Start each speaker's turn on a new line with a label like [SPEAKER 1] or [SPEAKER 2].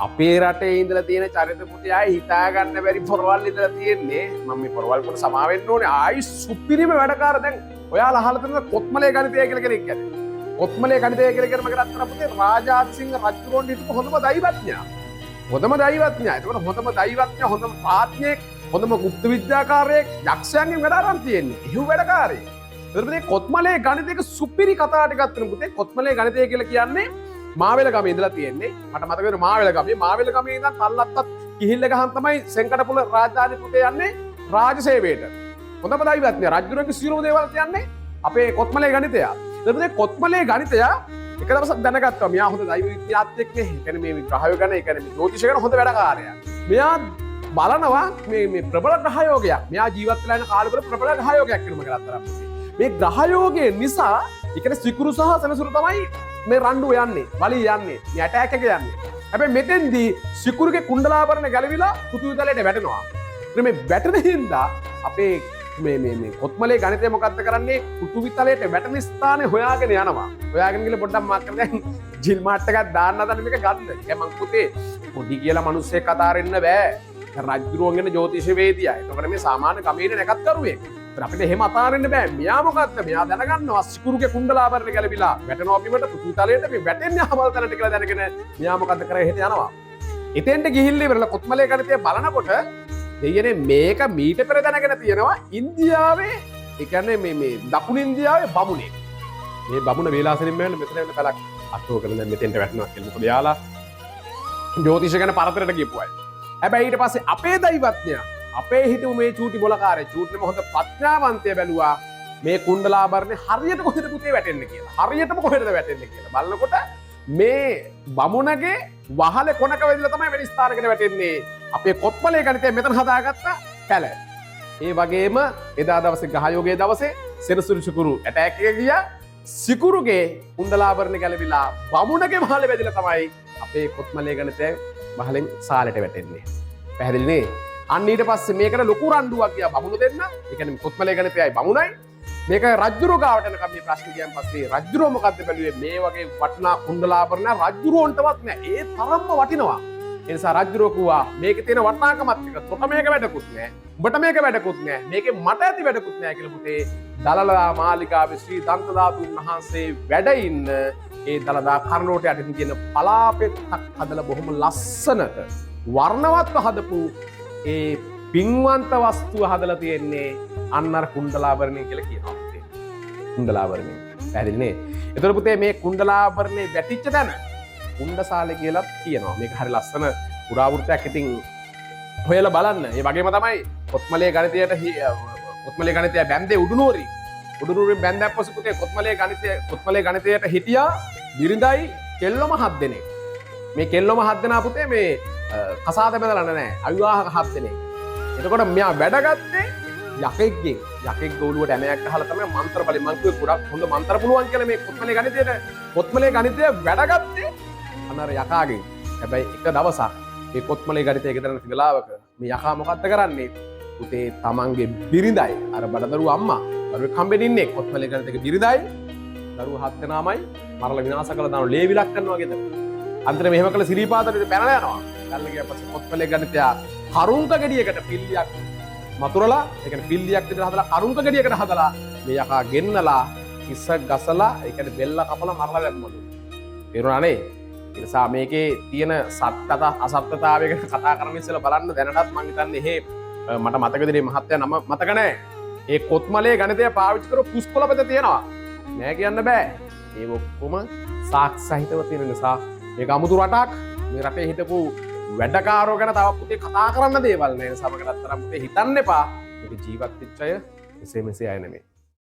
[SPEAKER 1] අපේ රටේ ඉඳලා තියෙන චරිත පුතේ ආයි හිතා ගන්න බැරි පොරවල් ඉඳලා තියෙන්නේ මම මේ පොරවල් කොට සමා වෙන්න ඕනේ ආයි සුපිරිම වැඩකාර දැන් ඔයාලා අහලා තියෙන කොත්මලේ ගණිතය කියලා කෙනෙක් කියන්නේ කොත්මලේ ගණිතය කියලා කියන මගේ රත්න පුතේ රාජාත් සිංහ රජුරෝන් හිටපු හොඳම දෛවඥයා ඒකට හොඳම දෛවඥයා හොඳම ප්‍රඥෙක් හොඳම ගුප්ත විද්‍යාකාරයෙක් යක්ෂයන්ගෙන් වැඩ අරන් තියෙන්නේ එහෙව් වැඩකාරයෙක් එතකොට මේ කොත්මලේ ගණිතයක සුපිරි කතා ටිකක් තියෙන පුතේ කොත්මලේ ගණිතය කියලා කියන්නේ මාවෙල ගමේ ඉඳලා තියෙන්නේ මට මතක වෙන මාවෙල ගමේ ඉඳන් තල්ලත්තත් කිහිල්ල ගහන් තමයි සෙන්කඩපුල රාජධානි පුතේ යන්නේ රාජ සේවයට හොඳම දෛවඥයා රජුරන්ගේ සියලුම දේවල් කියන්නේ අපේ කොත්මලේ ගණිතය එතකොට මේ කොත්මලේ ගණිතය එක දවසක් දැනගත්තා මෙයා හොඳ දෛව විද්‍යාඥයෙක් නේ ඒ කියන්නේ මේ විග්‍රහය ගැන ඒ කියන්නේ මේ ජ්‍යොතිෂය ගැන හොඳ වැඩකාරයා මෙයා බලනවා මේ ප්‍රබල ග්‍රහයෝගයක් මෙයා ජීවත් වෙලා ඉන්න කාලේ ප්‍රබල ග්‍රහයෝගයක් කියන මගේ අතරක් මේ ග්‍රහයෝගයේ නිසා ඒ කියන්නේ සිකුරු සහ සෙනසුරු තමයි මේ රණ්ඩුව යන්නේ බලී යන්නේ මේ ඇටැක් එක යන්නේ හැබැයි මෙතෙන්දී සිකුරුගේ කුණ්ඩලාභරණ ගැලවිලා පෘථිවි තලයට වැටෙනවා ඉතින් මේ වැටෙන හින්දා අපේ මේ කොත්මලේ ගණිතය මොකක්ද කරන්නේ පෘථිවි තලයට වැටෙන ස්ථානේ හොයාගෙන යනවා හොයාගෙන ගිහලා පොඩ්ඩක් මාක් කරලා දැන් ජිල් මාට් එකක් දාන්න හදන මේක ගන්න ඒ මං පුතේ පොඩි කියලා මිනිස්සෙක් කතා කරන්න බෑ රජුරුවන්ගෙන ජ්‍යොතිෂ වේදියා එතකොට මේ සාමාන්‍ය කමේට නැකත් කරුවෙක් අපිට එහෙම අතාරින්න බෑ මෙයා මොකද්ද මෙයා දැනගන්නවා සිකුරුගේ කුණ්ඩලාභරණ ගැලවිලා වැටෙනවා බිමට පෘථිවි තලයට මේ වැටෙන්නේ අහවල් තැනට කියලා දැනගෙන මෙයා මොකද්ද කරේ හෙට යනවා එතෙන්ට ගිහිල්ලා ඉවරලා කොත්මලේ ගණිතය බලනකොට දෙයනේ මේක මීට පෙර දැනගෙන තියෙනවා ඉන්දියාවේ ඒ කියන්නේ මේ දකුණු ඉන්දියාවේ බමුණේ මේ බමුණ වේලාසනින් මෙන්න මෙතන වෙන කලක් අටෝ කරන දැන් මෙතෙන්ට වැටෙනවා කියලා මොකද යාලා ජ්‍යොතිෂ ගැන පරතරයට ගියපු අය හැබැයි ඊට පස්සේ අපේ දෛවඥයා අපේ හිටු මේ චූටි බොලකාරය චූටිම හොඳ ප්‍රඥාවන්තය බැලුවා මේ කුණ්ඩලාභරණේ හරියට කොහෙද පුතේ වැටෙන්නේ කියලා හරියටම කොහෙද වැටෙන්නේ කියලා බලනකොට මේ බමුණගේ වහලේ කොනක වෙදලා තමයි වෙන ස්ථානයකට වැටෙන්නේ අපේ කොත්මලේ ගණිතය මෙතන හදාගත්ත පැල ඒ වගේම එදා දවසේ ග්‍රහයෝගයේ දවසේ සෙනසුරු සිකුරු ඇටැක් එක ගියා සිකුරුගේ කුණ්ඩලාභරණ ගැලවිලා බමුණගේ වහලේ වැදිලා තමයි අපේ කොත්මලේ ගණිතය වහලෙන් සාලට වැටෙන්නේ පැහැදිලි නේ අන්න ඊට පස්සේ මේකට ලොකු රණ්ඩුවක් ගියා බමුණු දෙන්න. ඒ කියන්නේ කොත්මලේ ගණිතයයි බමුණයි. මේක රජුරෝ ගාවට යනකම් මේ ප්‍රශ්න ගියන් පස්සේ රජුරෝ මොකද්ද බැලුවේ මේ වගේ වටිනා කුණ්ඩලාභරණ රජුරෝන්ටවත් නෑ. ඒ තරම්ම වටිනවා. ඒ නිසා රජුරෝ කිව්වා මේකේ තියෙන වටිනාකමත් එක තොට මේක වැඩකුත් නෑ. උඹට මේක වැඩකුත් නෑ. මේකේ මට ඇති වැඩකුත් නෑ කියලා පුතේ දලලා මාලිගාවේ ශ්‍රී දන්තධාතුන් වහන්සේ වැඩ ඉන්න ඒ දලදා කර්ණෝට යටින් තියෙන පලාපෙත්තක් හදලා බොහොම ලස්සනට වර්ණවත්ව හදපු ඒ පින්වන්ත වස්තුව හදලා තියෙන්නේ අන්න අර කුණ්ඩලාභරණය කියලා කියනවා පුතේ. කුණ්ඩලාභරණය. පැහැදිලි නේ? ඒතර පුතේ මේ කුණ්ඩලාභරණේ වැටිච්ච තැන කුණ්ඩසාලේ කියලා කියනවා. මේක හරි ලස්සන පුරාවෘත්තයක්. ඉතින් හොයලා බලන්න. ඒ වගේම තමයි කොත්මලේ ගණිතය බැන්දේ උඩුනුවරින්. උඩුනුවරින් බැන්දක් පස්සේ පුතේ කොත්මලේ ගණිතයට හිටියා බිරිඳයි කෙල්ලොම 7 දෙනෙක්. මේ කෙල්ලොම 7 දෙනා පුතේ මේ කසාද බැඳලා නැහැ අවිවාහක 7 දෙනෙක්. එතකොට මෙයා වැඩගත්තේ යකෙක් ගෝලුවට ඇමයක් ගහලා තමයි මන්ත්‍ර බලෙන් මං කිව්වේ ගොඩක් හොඳ මන්ත්‍ර පුළුවන් කියලා මේ කොත්මලේ ගණිතය වැඩගත්තේ අනර යකාගෙන්. හැබැයි එක දවසක් මේ කොත්මලේ ගණිතය ගෙදරන සිගලාවක මේ යකා මොකද්ද කරන්නේ? පුතේ තමන්ගේ බිරිඳයි අර බඩදරුව අම්මා දරුවෙක් හම්බෙන්න ඉන්නේ කොත්මලේ ගණිතයක බිරිඳයි දරුවෝ 7 දෙනාමයි මරලා විනාශ කරලා දානවා ලේවිලක් කරනවා ගෙදර. අන්තිමට මෙහෙම කළ සිරිපාතට පැනලා යනවා. ගල්ල ගියා පස්සේ කොත්මලේ ගණිතය කරුංක ගෙඩියකට පිල්ලියක් මතුරලා ඒ කියන්නේ පිල්ලියක් විතර හදලා කරුංක ගෙඩියකට හදලා මේ යකා ගෙන්නලා කිස්ස ගසලා ඒ කියන්නේ බෙල්ල කපලා මරලා දැම්මලු. තේරුණා නේ? ඒ නිසා මේකේ තියෙන සත්‍යත අසත්‍යතාවය ගැන කතා කරන්න ඉස්සෙල්ලා බලන්න දැනටත් මම හිතන්නේ එහෙ මට මතක විදිහේ මහත්තයා නම මතක නැහැ. ඒ කොත්මලේ ගණිතය පාවිච්චි කරපු පුස්කොළපත තියෙනවා. නෑ කියන්න බෑ. ඒ ඔක්කොම සාක්ෂි සහිතව තියෙන නිසා මේක අමුතු රටක්. මේ රටේ හිටපු වැඩකාරෝ ගැන තව පුතේ කතා කරන්න දේවල් නෑ. සමගලත් තරම් පුතේ හිතන්න එපා. මේක ජීවත් වෙච්ච අය එසේ මෙසේ අය නෙමෙයි.